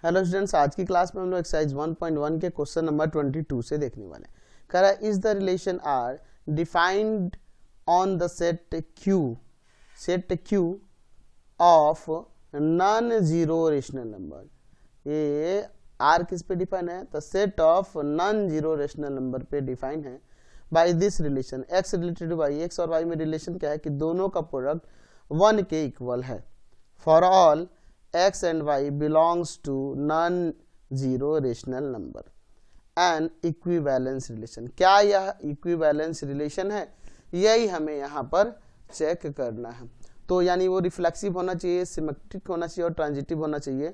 Hello students, आज की class में हम लोग एक्सरसाइज 1.1 के क्वेश्चन नंबर 22 से देखने वाले हैं। कह रहा है is the relation R defined on the set Q of non zero rational number. ये आर किस पे डिफाइन है? The set of non zero rational number पे डिफाइन है by this relation x related to y. X और y में relation क्या है कि दोनों का प्रोडक्ट 1 के इक्वल है for all x and y belongs to non-zero rational number and equivalence relation। क्या यह equivalence relation है? यही हमें यहाँ पर चेक करना है। तो यानी वो रिफ्लेक्सिव होना चाहिए, सिमेट्रिक होना चाहिए और ट्रांजिटिव होना चाहिए,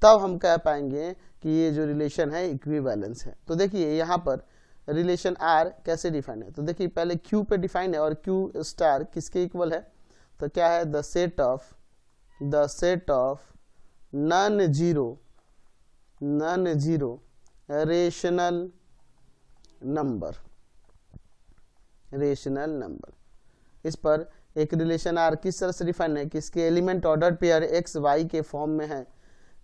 तब हम कह पाएंगे कि ये जो रिलेशन है इक्विवेलेंस है। तो देखिए यहाँ पर रिलेशन R कैसे डिफाइन है। तो देखिए पहले Q पे डिफाइन है और Q स्टार किसके इक्वल है? तो क्या है? The set of non zero rational number. इस पर एक रिलेशन आर किस तरह से डिफाइन है कि इसके element order pair x y के फॉर्म में है,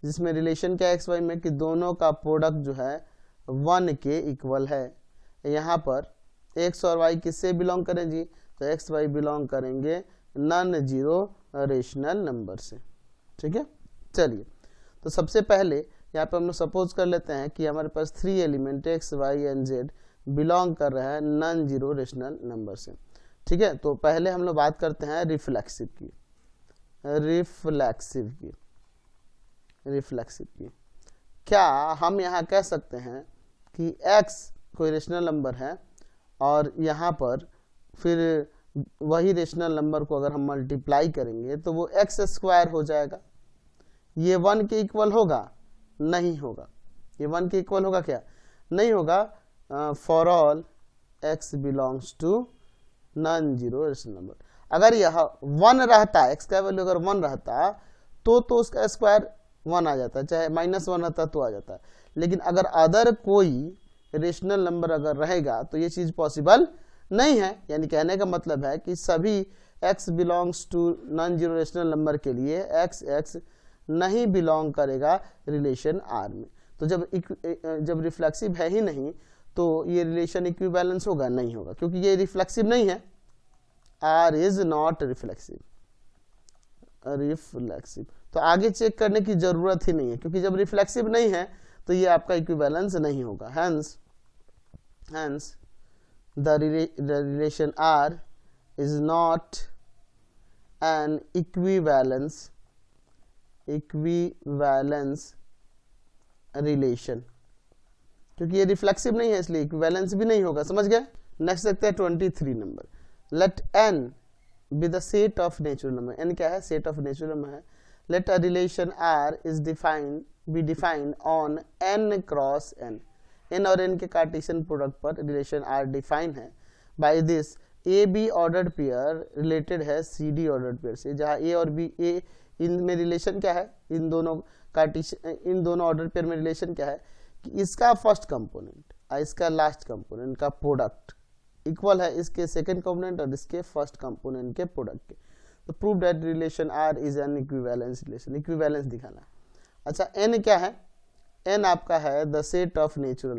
जिसमें रिलेशन क्या एक्स वाई में कि दोनों का प्रोडक्ट जो है 1 के इक्वल है। यहाँ पर एक्स और वाई किससे बिलोंग करें जी? तो एक्स वाई बिलोंग करेंगे नॉन जीरो रेशनल नंबर से। ठीक है, चलिए तो सबसे पहले यहाँ पे हम लोग सपोज कर लेते हैं कि हमारे पास 3 element x y and z belong कर रहा है नॉन जीरो रेशनल नंबर से। ठीक है, तो पहले हम लोग बात करते हैं रिफ्लेक्सिव की। क्या हम यहाँ कह सकते हैं कि x कोई रेशनल नंबर है और यहाँ पर फिर वही रेशनल नंबर को अगर हम मल्टीप्लाई करेंगे तो वो एक्स स्क्वायर हो जाएगा। ये 1 के इक्वल होगा? नहीं होगा। ये 1 के इक्वल होगा क्या? नहीं होगा। For all x belongs to non zero rational number. अगर यह 1 रहता, x का वैल्यू अगर 1 रहता तो उसका स्क्वायर 1 आ जाता, चाहे -1 रहता तो आ जाता। लेकिन अगर अदर कोई रेशनल नंबर अगर रहेगा तो ये चीज पॉसिबल नहीं है। यानी कहने का मतलब है कि सभी x belongs to non zero rational number के लिए x नहीं बिलोंग करेगा रिलेशन R में। तो जब रिफ्लेक्सिव है ही नहीं तो ये रिलेशन इक्विवेलेंस होगा? नहीं होगा, क्योंकि ये रिफ्लेक्सिव नहीं है। R is not reflexive. तो आगे चेक करने की जरूरत ही नहीं है, क्योंकि जब रिफ्लेक्सिव नहीं है तो ये आपका इक्विवेलेंस नहीं होगा। Hence the relation R is not an equivalence relation, क्योंकि ये रिफ्लेक्सिव नहीं है इसलिए इक्विवेलेंस भी नहीं होगा। समझ गए? नेक्स्ट देखते हैं 23 number. Let n be the set of natural number. n क्या है? सेट ऑफ नेचुरल नंबर है। Let a relation r is defined on n cross n। n और n के कार्टेशियन प्रोडक्ट पर रिलेशन r डिफाइन है by this a b ordered pair related है c D ordered pair से, जहां a और b इनमें रिलेशन क्या है? इन दोनों ऑर्डर पेयर में रिलेशन क्या है कि इसका फर्स्ट कंपोनेंट और इसका लास्ट कंपोनेंट का प्रोडक्ट इक्वल है इसके सेकंड कंपोनेंट और इसके फर्स्ट कंपोनेंट के प्रोडक्ट के। तो prove that relation R is an equivalence relation. Equivalence दिखाना। अच्छा, एन क्या है? एन आपका है the set of natural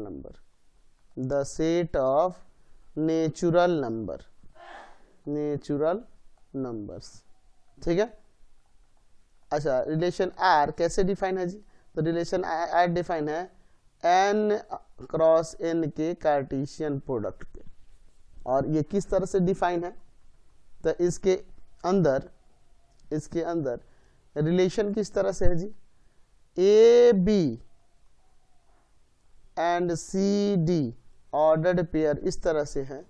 numbers. ठीक है। अच्छा, रिलेशन आर कैसे डिफाइन है जी? तो रिलेशन आर डिफाइन है n क्रॉस n के कार्टेशियन प्रोडक्ट के। और ये किस तरह से डिफाइन है? तो इसके अंदर रिलेशन किस तरह से है जी? A B and C D ordered pair इस तरह से है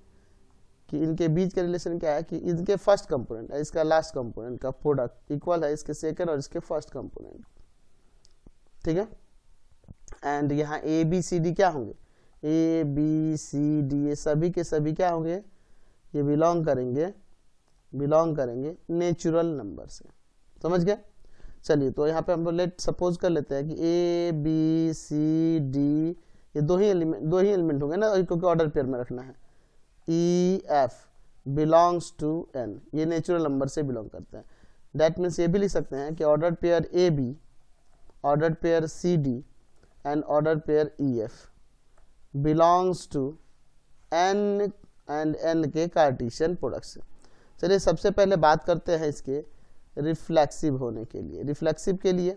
कि इनके बीच का रिलेशन क्या है कि इनके फर्स्ट कंपोनेंट है इसका लास्ट कंपोनेंट का प्रोडक्ट इक्वल है इसके सेकंड और इसके फर्स्ट कंपोनेंट। ठीक है। एंड यहाँ ए बी सी डी क्या होंगे? ए बी सी डी ये सभी के सभी क्या होंगे? ये बिलोंग करेंगे नेचुरल नंबर से। समझ गए? चलिए, तो यहाँ पे हम लेट सपोज कर लेते हैं कि ए बी सी डी ये दो ही एलिमेंट होंगे ना, क्योंकि ऑर्डर पेयर में रखना है। E f belongs to N, ये नेचुरल नंबर से बिलोंग करते हैं। दैट मीन्स ये भी लिख सकते हैं कि order pair A b ordered pair CD and ordered pair EF belongs to N and N के कार्टेशियन प्रोडक्ट से। चलिए सबसे पहले बात करते हैं इसके रिफ्लेक्सिव होने के लिए। रिफ्लेक्सिव के लिए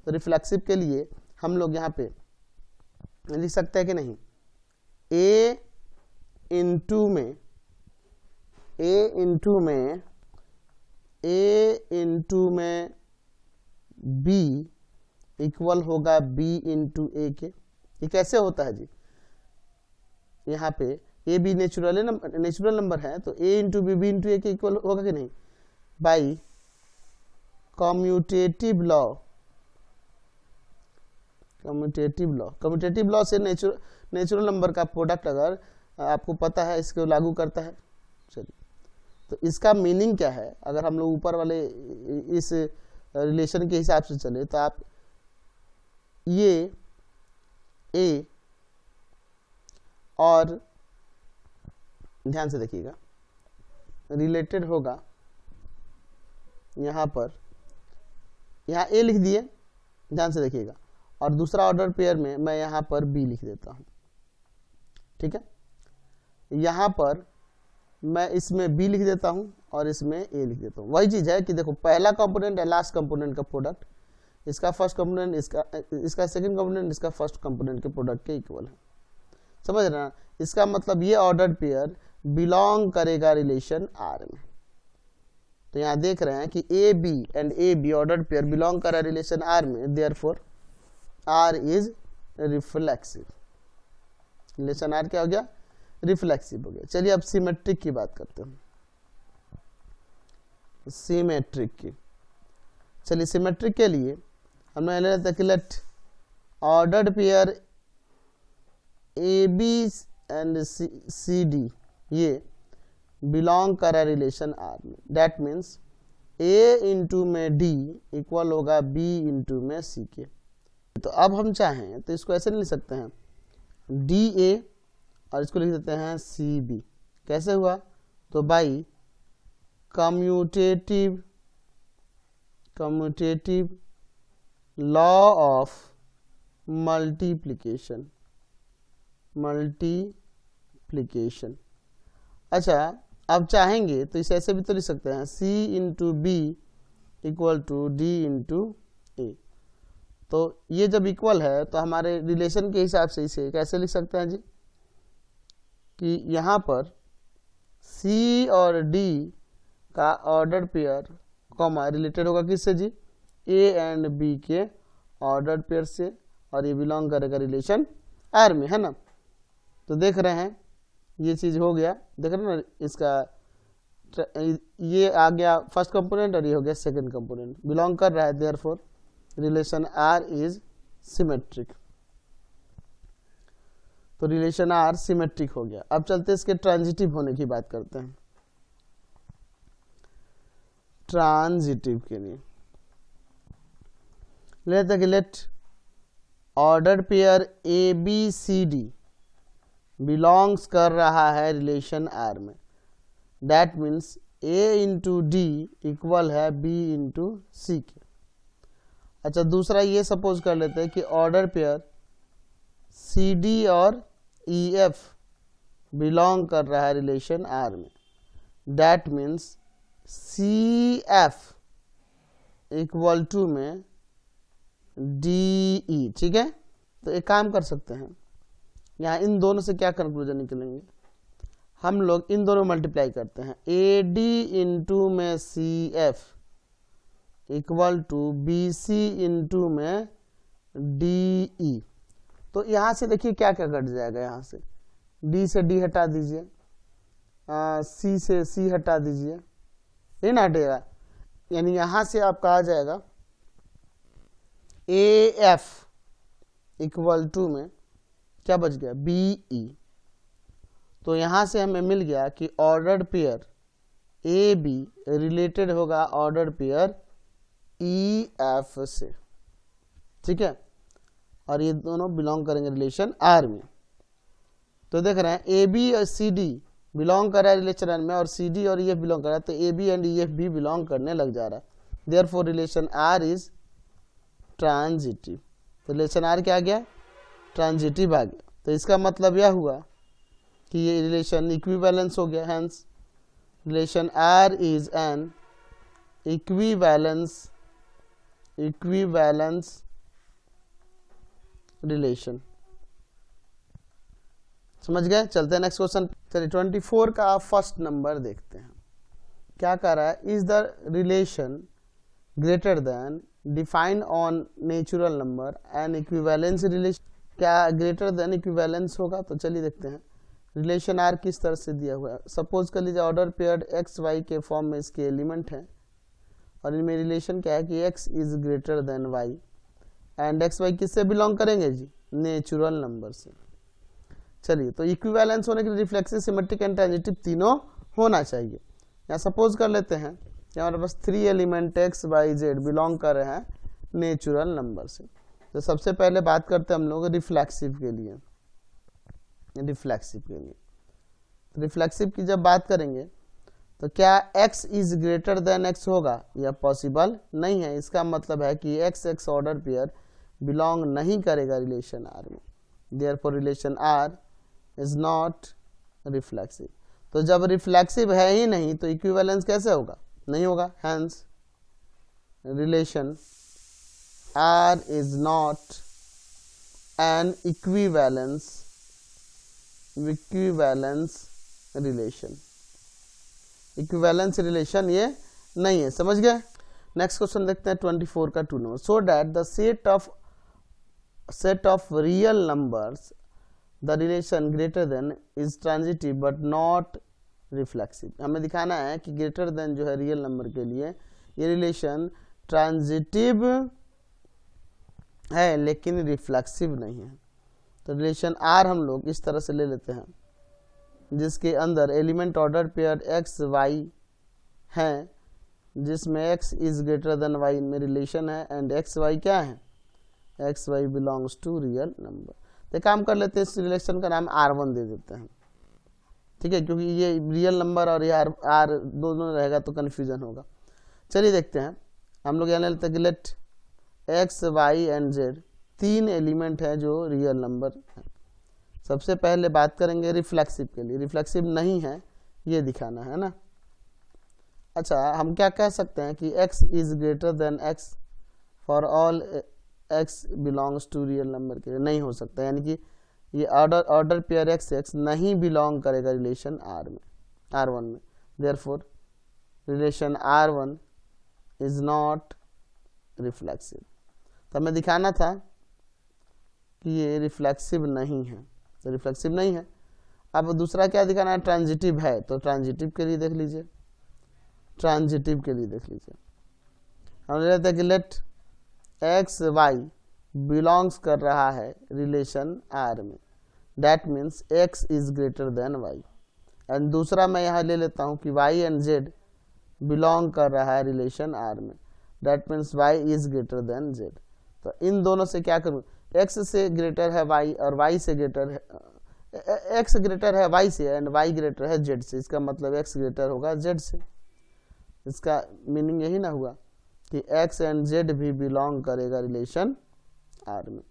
तो रिफ्लेक्सिव के लिए हम लोग यहाँ पे लिख सकते हैं कि नहीं, A इंटू में B इक्वल होगा B इंटू ए के। ये कैसे होता है जी, यहाँ पे ए बी नेचुरल नंबर है, तो ए इंटू बी बी इंटू ए के इक्वल होगा कि नहीं, बाई कम्यूटेटिव लॉ से नेचुरल नंबर का प्रोडक्ट अगर आपको पता है इसको लागू करता है। चलिए तो इसका मीनिंग क्या है, अगर हम लोग ऊपर वाले इस रिलेशन के हिसाब से चले तो आप ये ए और ध्यान से देखिएगा रिलेटेड होगा, यहाँ पर यहाँ ए लिख दिए, ध्यान से देखिएगा, और दूसरा ऑर्डर पेयर में मैं यहाँ पर बी लिख देता हूँ, ठीक है। यहाँ पर मैं इसमें बी लिख देता हूँ और इसमें ए लिख देता हूँ। वही चीज़ है कि देखो पहला कंपोनेंट है लास्ट कंपोनेंट का प्रोडक्ट, इसका फर्स्ट कंपोनेंट इसका सेकंड कंपोनेंट इसका फर्स्ट कंपोनेंट के प्रोडक्ट के इक्वल है, समझ रहे ना। इसका मतलब ये ऑर्डर्ड पेयर बिलोंग करेगा रिलेशन आर में। तो यहाँ देख रहे हैं कि a B and a b ordered pair belong कर रहा है रिलेशन आर में, therefore R is reflexive. Relation R क्या हो गया, रिफ्लेक्सिव हो गया। चलिए अब सिमेट्रिक की बात करते हैं, सिमेट्रिक की। चलिए सिमेट्रिक के लिए हमने ले लेते हैं कि late ordered pair A B and C D ये बिलोंग कर रहा है रिलेशन आर में, दैट मीन्स ए इंटू में डी इक्वल होगा बी इंटू में सी के। तो अब हम चाहें तो इसको ऐसे नहीं लिख सकते हैं डी ए और इसको लिख देते हैं सी बी। कैसे हुआ, तो by commutative law of multiplication. अच्छा अब चाहेंगे तो इसे ऐसे भी तो लिख सकते हैं C into B equal to D into A. तो ये जब इक्वल है तो हमारे रिलेशन के हिसाब से इसे कैसे लिख सकते हैं जी, कि यहाँ पर C और D का ऑर्डर पेयर कॉमा रिलेटेड होगा किससे जी, A एंड B के ऑर्डर पेयर से, और ये बिलोंग करेगा रिलेशन R में, है ना। तो देख रहे हैं ये चीज़ हो गया, देख रहे हैं ना, इसका ये आ गया फर्स्ट कंपोनेंट और ये हो गया सेकंड कंपोनेंट, बिलोंग कर रहा है, therefore relation R is symmetric. तो रिलेशन आर सिमेट्रिक हो गया। अब चलते हैं इसके ट्रांजिटिव होने की बात करते हैं। ट्रांजिटिव के लिए लेते हैं लेट ऑर्डर्ड पेयर ए बी सी डी बिलोंग्स कर रहा है रिलेशन आर में, that means a into d equal है बी इंटू सी के। अच्छा दूसरा ये सपोज कर लेते हैं कि ऑर्डर पेयर सी डी और ई एफ बिलोंग कर रहा है रिलेशन आर में, that means c f equal to में डी ई, ठीक है। तो एक काम कर सकते हैं, यहाँ इन दोनों से क्या कंक्लूजन निकलेंगे, हम लोग इन दोनों मल्टीप्लाई करते हैं, ए डी इंटू में c f equal to b c into में डी ई। तो यहाँ से देखिए क्या क्या घट जाएगा, यहाँ से डी से डी हटा दीजिए, सी से सी हटा दीजिए, ये ना हटेगा, यानी यहाँ से आपका आ जाएगा ए एफ इक्वल टू में क्या बच गया, बी ई। तो यहाँ से हमें मिल गया कि ordered pair A be related होगा ऑर्डर्ड पेयर ई एफ से, ठीक है, और ये दोनों बिलोंग करेंगे रिलेशन आर में। तो देख रहे हैं ए बी और सी डी बिलोंग कर रहा है रिलेशन आर में, और सी डी और ई एफ बिलोंग कर रहा है, तो a B and e f भी बिलोंग करने लग जा रहा है, therefore relation R is transitive. तो रिलेशन आर क्या आ गया, ट्रांजिटिव आ गया। तो इसका मतलब यह हुआ कि ये रिलेशन इक्विवेलेंस हो गया। Hence relation R is an equivalence relation. समझ गए। चलते हैं नेक्स्ट क्वेश्चन। चलिए 24 का फर्स्ट नंबर देखते हैं। क्या कह रहा है, is the relation greater than defined on natural number and equivalence relation. क्या ग्रेटर देन इक्विवेलेंस होगा? तो चलिए देखते हैं। रिलेशन आर किस तरह से दिया हुआ है। सपोज कर लीजिए ऑर्डर पेयर्ड एक्स वाई के फॉर्म में इसके एलिमेंट हैं और इनमें रिलेशन क्या है कि x is greater than y and x y किससे बिलोंग करेंगे जी, नेचुरल नंबर से। चलिए तो इक्विवेलेंस होने के लिए रिफ्लेक्सिव, सिमेट्रिक एंड ट्रांजिटिव तीनों होना चाहिए। यहाँ सपोज कर लेते हैं कि हमारे पास 3 element x y z belong कर रहे हैं नेचुरल नंबर से। तो सबसे पहले बात करते हैं हम लोग रिफ्लेक्सिव के लिए। रिफ्लेक्सिव की जब बात करेंगे तो क्या x is greater than x होगा? यह पॉसिबल नहीं है। इसका मतलब है कि x ऑर्डर पेयर बिलोंग नहीं करेगा रिलेशन R में। Therefore relation R is not reflexive. तो जब रिफ्लेक्सिव है ही नहीं तो इक्विवेलेंस कैसे होगा? नहीं होगा। Hence relation R is not an equivalence relation। Equivalence relation ये नहीं है। समझ गए। नेक्स्ट क्वेश्चन देखते हैं 24 का 2 number. So that the set of real numbers the relation greater than is transitive but not reflexive. हमें दिखाना है कि ग्रेटर देन जो है रियल नंबर के लिए ये रिलेशन ट्रांजिटिव है लेकिन रिफ्लेक्सिव नहीं है। तो रिलेशन आर हम लोग इस तरह से ले लेते हैं जिसके अंदर element order pair x y हैं, जिसमें x is greater than y में रिलेशन है एंड एक्स वाई क्या है, x y belongs to real number. तो काम कर लेते हैं, इस रिलेशन का नाम R1 दे देते हैं। ठीक है, क्योंकि ये रियल नंबर और ये आर दोनों रहेगा तो कन्फ्यूजन होगा। चलिए देखते हैं। हम लोग यहाँ ले लेते हैं कि let x y and z 3 element है जो रियल नंबर है। सबसे पहले बात करेंगे रिफ्लेक्सिव के लिए। रिफ्लेक्सिव नहीं है ये दिखाना है ना। अच्छा, हम क्या कह सकते हैं कि x is greater than x for all x belongs to real number के लिए नहीं हो सकता, यानी कि ये ऑर्डर पेयर x नहीं बिलोंग करेगा रिलेशन R1 में। Therefore relation R1 is not reflexive. तो हमें दिखाना था कि ये रिफ्लेक्सिव नहीं है, तो रिफ्लेक्सिव नहीं है। अब दूसरा क्या दिखाना है, ट्रांजिटिव है। तो ट्रांजिटिव के लिए देख लीजिए, हम लेते हैं कि लेट एक्स वाई बिलोंग्स कर रहा है रिलेशन R में, that means x is greater then y। And दूसरा मैं यहाँ ले लेता हूँ कि y एंड z बिलोंग कर रहा है रिलेशन R में, that means y is greater then z। तो इन दोनों से क्या करूँ, x से ग्रेटर है y और y से ग्रेटर है x ग्रेटर है y से एंड y ग्रेटर है z से। इसका मतलब x ग्रेटर होगा z से। इसका मीनिंग यही ना हुआ कि x एंड z भी बिलोंग करेगा रिलेशन R में।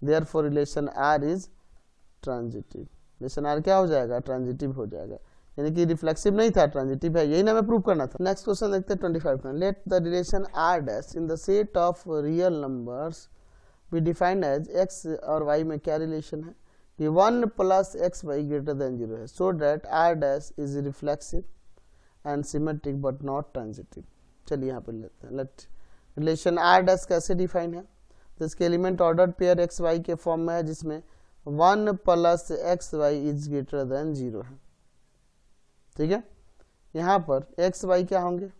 Therefore relation R is transitive. Relation R क्या हो जाएगा, ट्रांजिटिव हो जाएगा, यानी कि रिफ्लेक्सिव नहीं था, ट्रांजिटिव है। यही ना हमें प्रूव करना था। नेक्स्ट क्वेश्चन देखते हैं 25 में। Let the relation R dash in the set of real numbers be defined as x और y में क्या रिलेशन है कि 1 plus x y greater than 0 है, so that R dash is reflexive and symmetric but not transitive. चलिए यहाँ पे लेते हैं। लेट रिलेशन R डैश कैसे डिफाइन है, तो इसके element order pair x y के फॉर्म में है जिसमें 1 plus x y is greater than 0 है। ठीक है, यहाँ पर एक्स वाई क्या होंगे,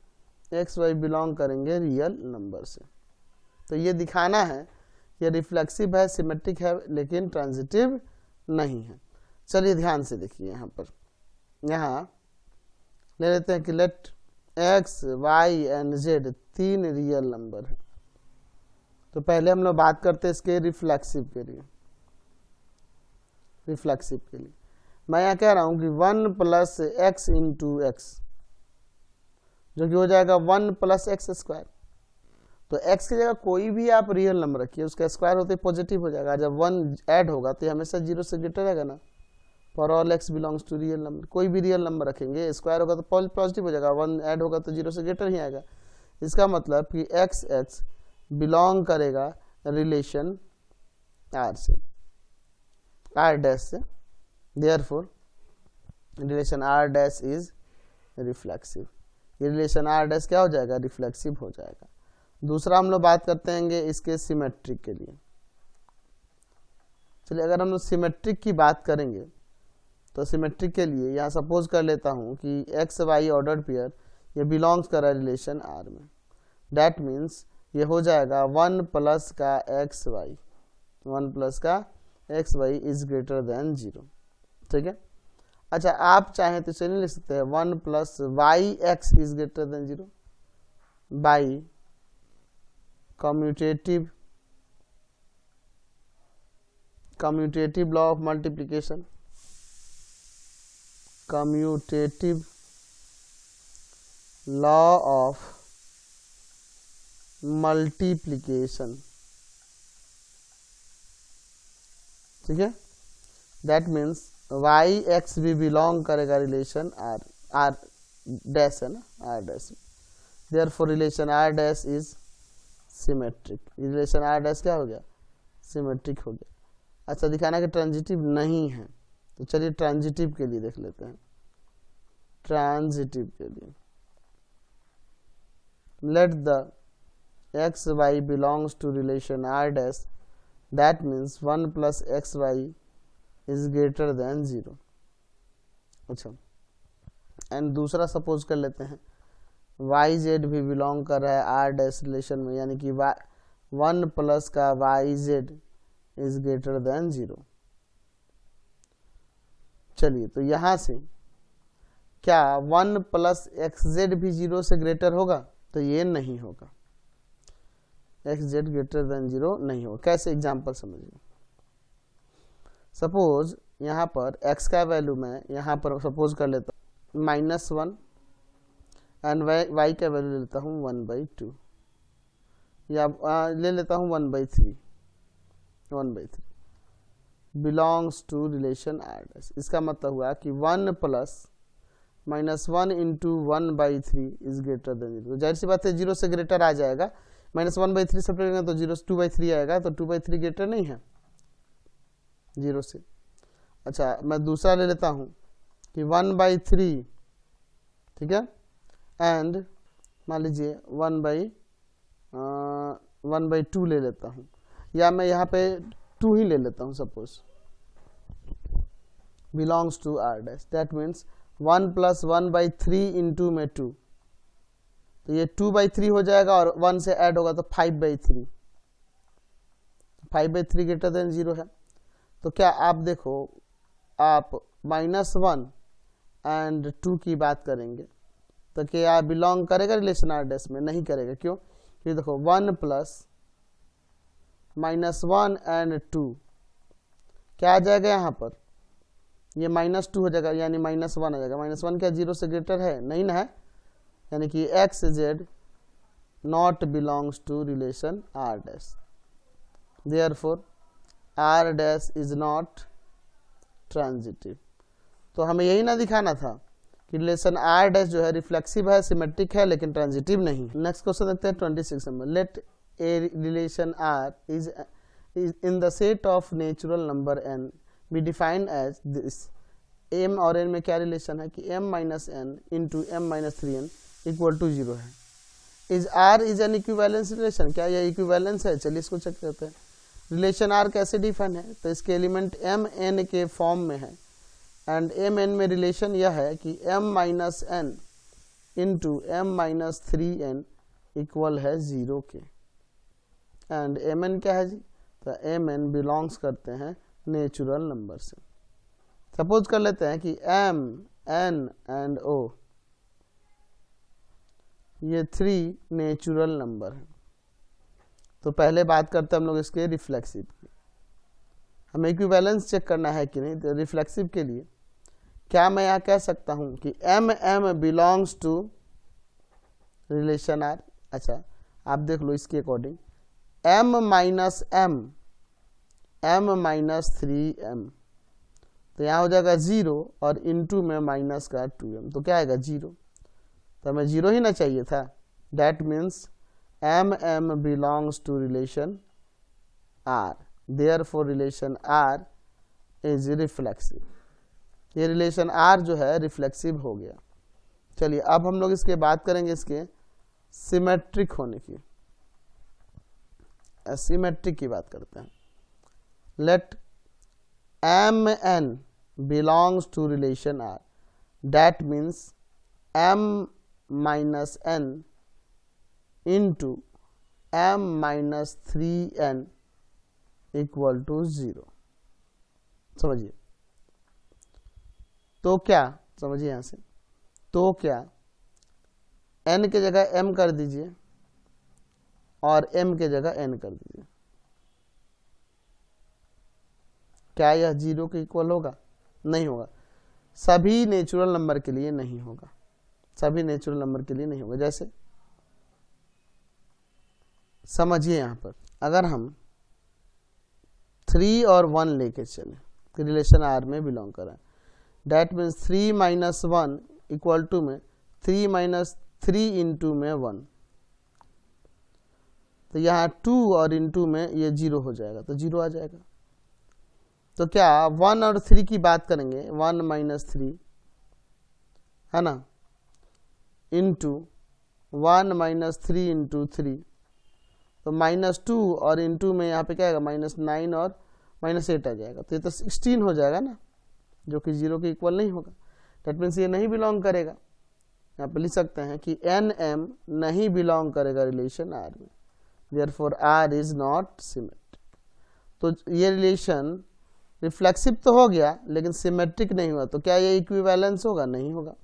एक्स वाई बिलोंग करेंगे रियल नंबर से। तो ये दिखाना है ये रिफ्लेक्सिव है, सिमेट्रिक है, लेकिन ट्रांजिटिव नहीं है। चलिए ध्यान से देखिए, यहाँ ले लेते हैं कि let x y and z 3 real number है। तो पहले हम लोग बात करते हैं इसके रिफ्लेक्सिव के लिए। मैं यहाँ कह रहा हूँ कि 1 प्लस एक्स इंटू एक्स जो कि हो जाएगा 1 प्लस एक्स स्क्वायर। तो x की जगह कोई भी आप रियल नंबर रखिए, उसका स्क्वायर होते पॉजिटिव हो जाएगा। जब 1 ऐड होगा तो ये हमेशा 0 से ग्रेटर रहेगा ना। For all x belongs to real number, कोई भी रियल नंबर रखेंगे स्क्वायर होगा तो पॉजिटिव हो जाएगा, 1 ऐड होगा तो 0 से ग्रेटर ही आएगा। इसका मतलब कि x बिलोंग करेगा रिलेशन r से, r डैश से। Therefore relation r dash is reflexive. ये रिलेशन r डैश क्या हो जाएगा, रिफ्लेक्सिव हो जाएगा। दूसरा हम लोग बात करते हैं इसके सिमेट्रिक के लिए। चलिए अगर हम लोग सिमेट्रिक की बात करेंगे तो सिमेट्रिक के लिए यहाँ सपोज कर लेता हूँ कि एक्स वाई ऑर्डर्ड पेयर ये बिलोंग्स कर रहा है रिलेशन आर में। डैट मीन्स ये हो जाएगा 1 प्लस का एक्स वाई, 1 प्लस का x y is greater than 0। ठीक है। अच्छा आप चाहें तो चलिए लिख सकते हैं 1 plus y x is greater than 0 by commutative law of multiplication, commutative law of multiplication। ठीक है। दैट मीन्स वाई एक्स भी बिलोंग करेगा रिलेशन आर, आर डैश है ना, R dash. Therefore relation R dash is symmetric. Relation R dash क्या हो गया, symmetric हो गया। अच्छा दिखाना कि ट्रांजिटिव नहीं है, तो चलिए ट्रांजिटिव के लिए देख लेते हैं। ट्रांजिटिव के लिए let the x y belongs to relation R dash, that means 1 plus x y is greater than 0। अच्छा एंड दूसरा सपोज कर लेते हैं वाई जेड भी बिलोंग कर रहा है आर डैश रिलेशन में, यानी कि 1 प्लस का y z is greater than 0। चलिए तो यहां से क्या 1 प्लस एक्स जेड भी 0 से ग्रेटर होगा, तो ये नहीं होगा, एक्स जेड ग्रेटर देन 0 नहीं होगा। कैसे, एग्जाम्पल समझिए। सपोज यहाँ पर x का वैल्यू मैं यहाँ पर सपोज कर लेता हूँ -1 एंड y का वैल्यू ले लेता हूँ 1/2 या ले लेता हूँ 1/3 belongs to relation R dash. इसका मतलब हुआ कि 1 plus -1 into 1/3 is greater than 0। जाहिर सी बात है 0 से ग्रेटर आ जाएगा, -1/3 सब करेंगे तो 2/3 आएगा, तो 2/3 ग्रेटर नहीं है 0 से। अच्छा मैं दूसरा ले लेता हूँ कि 1/3, ठीक है, एंड मान लीजिए 1/2 ले लेता हूँ, या मैं यहाँ पे 2 ही ले लेता हूँ suppose, belongs to R dash. That means 1 plus 1/3 into में 2, तो ये 2/3 हो जाएगा और 1 से ऐड होगा तो 5/3, 5/3 ग्रेटर देन 0 है। तो क्या आप देखो, आप -1 एंड 2 की बात करेंगे तो क्या बिलोंग करेगा रिलेशन आर डैश में? नहीं करेगा। क्यों? क्योंकि देखो 1 प्लस -1 एंड 2 क्या आ जाएगा यहाँ पर, ये -2 हो जाएगा, यानी -1 आ जाएगा। -1 क्या 0 से ग्रेटर है? नहीं ना है, यानी कि x z not belongs to relation R dash. Therefore R dash is not transitive. तो हमें यही ना दिखाना था कि रिलेशन आर डैश जो है रिफ्लेक्सिव है, सिमेट्रिक है, लेकिन ट्रांजिटिव नहीं। नेक्स्ट क्वेश्चन देखते हैं 26 number. Let a relation R is in the set of natural number N be defined as this. M और एन में क्या रिलेशन है कि m minus n into m minus 3n equal to 0 है। Is R is an equivalence relation? क्या यह equivalence है? चलिए इसको चेक करते हैं। रिलेशन आर कैसे डिफाइन है, तो इसके एलिमेंट m n के फॉर्म में है, एंड m n में रिलेशन यह है कि m minus n into m minus 3n equal है 0 के। एंड m n क्या है जी, तो m n बिलोंग्स करते हैं नेचुरल नंबर से। सपोज कर लेते हैं कि m n एंड o ये 3 नेचुरल नंबर है। तो पहले बात करते हैं हम लोग इसके रिफ्लेक्सिव की। हमें इक्विवेलेंस चेक करना है कि नहीं, तो रिफ्लेक्सिव के लिए क्या मैं यहाँ कह सकता हूँ कि m m belongs to relation R. अच्छा आप देख लो इसके according, m minus m, m minus 3m, तो यहाँ हो जाएगा 0 और इनटू में माइनस का 2m, तो क्या आएगा 0, तो हमें 0 ही ना चाहिए था। That means m belongs to relation r, therefore relation r is reflexive. ये रिलेशन r जो है रिफ्लेक्सिव हो गया। चलिए अब हम लोग इसके बात करेंगे इसके सिमेट्रिक होने की, एसिमेट्रिक की बात करते हैं। Let mn belongs to relation R, that means m minus n into m minus 3n equal to 0। समझिए तो क्या, समझिए यहां से, तो क्या n के जगह m कर दीजिए और m के जगह n कर दीजिए, क्या यह 0 के इक्वल होगा? नहीं होगा, सभी नेचुरल नंबर के लिए नहीं होगा, सभी नेचुरल नंबर के लिए नहीं होगा। जैसे समझिए यहां पर अगर हम 3 और 1 लेके चले रिलेशन R में बिलोंग करें, that means 3 minus 1 equal to में 3 माइनस 3 इंटू में 1, तो यहाँ 2 और इंटू में ये 0 हो जाएगा, तो 0 आ जाएगा। तो क्या 1 और 3 की बात करेंगे, 1 माइनस 3 है ना, इंटू 1 माइनस 3 इंटू 3, तो माइनस 2 और इंटू में यहाँ पे क्या आएगा माइनस 9 और माइनस 8 आ जाएगा, तो ये तो 16 हो जाएगा ना, जो कि 0 के इक्वल नहीं होगा। डेट मीन्स ये नहीं बिलोंग करेगा। यहाँ पे लिख सकते हैं कि nm नहीं बिलोंग करेगा रिलेशन R में, therefore R is not symmetric. तो ये रिलेशन रिफ्लेक्सिव तो हो गया लेकिन सिमेट्रिक नहीं हुआ, तो क्या ये इक्विवेलेंस होगा? नहीं होगा।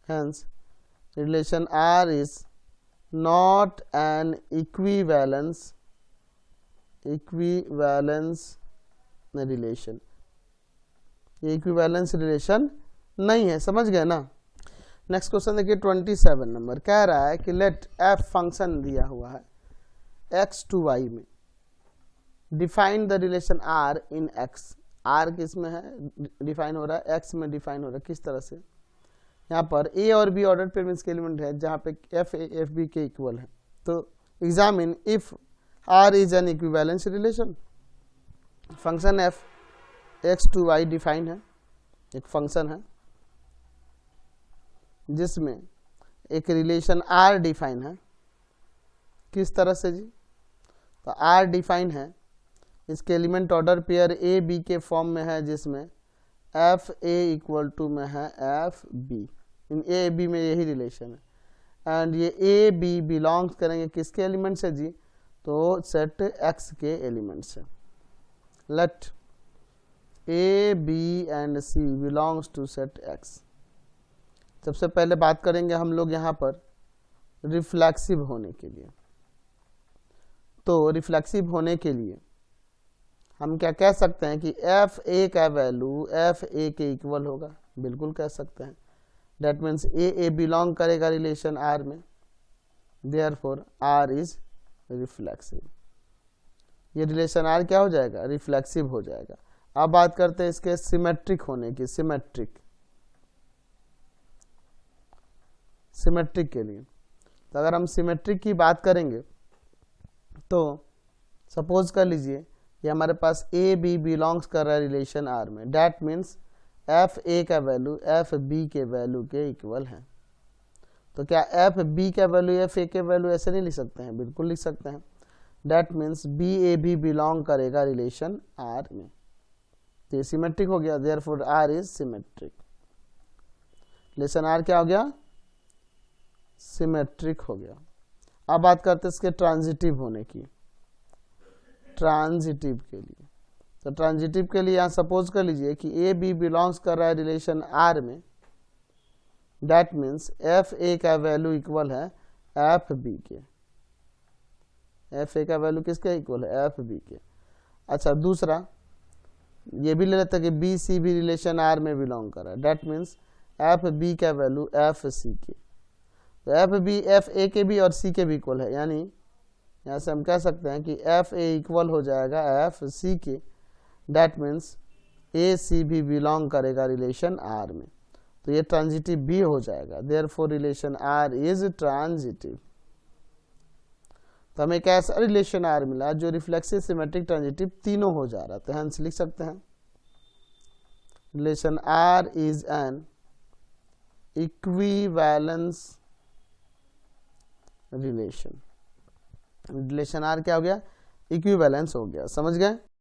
Hence relation R is not an equivalence relation, ये इक्विवेलेंस रिलेशन नहीं है। समझ गए ना। नेक्स्ट क्वेश्चन देखिए 27 नंबर, कह रहा है कि लेट f फंक्शन दिया हुआ है x टू y में, define the relation R in x। R किस में है डिफाइन हो रहा है? x में डिफाइन हो रहा है। किस तरह से? यहाँ पर a और b ऑर्डर पेयर्स के एलिमेंट है जहाँ पे f a f b के इक्वल है, तो examine if R is an equivalence relation. Function f x to y define है, एक फंक्शन है जिसमें एक रिलेशन R डिफाइन है। किस तरह से जी? तो R डिफाइन है, इसके एलिमेंट ऑर्डर पेयर ए बी के फॉर्म में है, जिसमें एफ ए इक्वल टू में है एफ बी। इन ए बी में यही रिलेशन है एंड ये ए बी बिलोंग्स करेंगे किसके एलिमेंट से जी? तो सेट एक्स के एलिमेंट से। Let A B and C belongs to set X. सबसे पहले बात करेंगे हम लोग यहाँ पर रिफ्लेक्सिव होने के लिए। तो रिफ्लेक्सिव होने के लिए हम क्या कह सकते हैं कि एफ ए का वैल्यू एफ ए के इक्वल होगा, बिल्कुल कह सकते हैं। डेट मीन्स ए बिलोंग करेगा रिलेशन आर में, देयरफॉर आर इज रिफ्लेक्सिव। ये रिलेशन आर क्या हो जाएगा? रिफ्लेक्सिव हो जाएगा। अब बात करते हैं इसके सिमेट्रिक होने की। सिमेट्रिक के लिए तो अगर हम सिमेट्रिक की बात करेंगे तो सपोज कर लीजिए कि हमारे पास ए बी बिलोंग्स कर रहा है रिलेशन आर में, डैट मीन्स एफ ए का वैल्यू एफ बी के वैल्यू के इक्वल है। तो क्या एफ बी का वैल्यू एफ ए के वैल्यू ऐसे नहीं लिख सकते हैं? बिल्कुल लिख सकते हैं। डैट मीन्स बी ए भी बिलोंग करेगा रिलेशन आर में, तो ये सिमेट्रिक हो गया, therefore R is symmetric. Relation R क्या हो गया? सिमेट्रिक हो गया। अब बात करते हैं इसके ट्रांजिटिव होने की। ट्रांजिटिव के लिए तो ट्रांजिटिव के लिए यहां सपोज कर लीजिए कि ए बी बिलोंग्स कर रहा है रिलेशन आर में, दैट मीन्स एफ ए का वैल्यू इक्वल है एफ बी के। एफ ए का वैल्यू किसके इक्वल है? एफ बी के। अच्छा, दूसरा ये भी ले लेते हैं कि बी सी भी रिलेशन आर में बिलोंग कर रहा है, दैट मीन्स एफ बी का वैल्यू एफ सी के। तो एफ बी एफ ए के भी और सी के भी इक्वल है, यानी यहाँ से हम कह सकते हैं कि एफ ए इक्वल हो जाएगा एफ सी के। डैट मीन्स ए सी भी बिलोंग करेगा रिलेशन आर में, तो ये ट्रांजिटिव भी हो जाएगा। Therefore relation R is transitive. तो हमें एक ऐसा रिलेशन आर मिला जो रिफ्लेक्सिव, सिमेट्रिक, ट्रांजिटिव तीनों हो जा रहा है। तो हेंस लिख सकते हैं relation R is an equivalence relation. Relation R क्या हो गया? इक्विवेलेंस हो गया। समझ गए?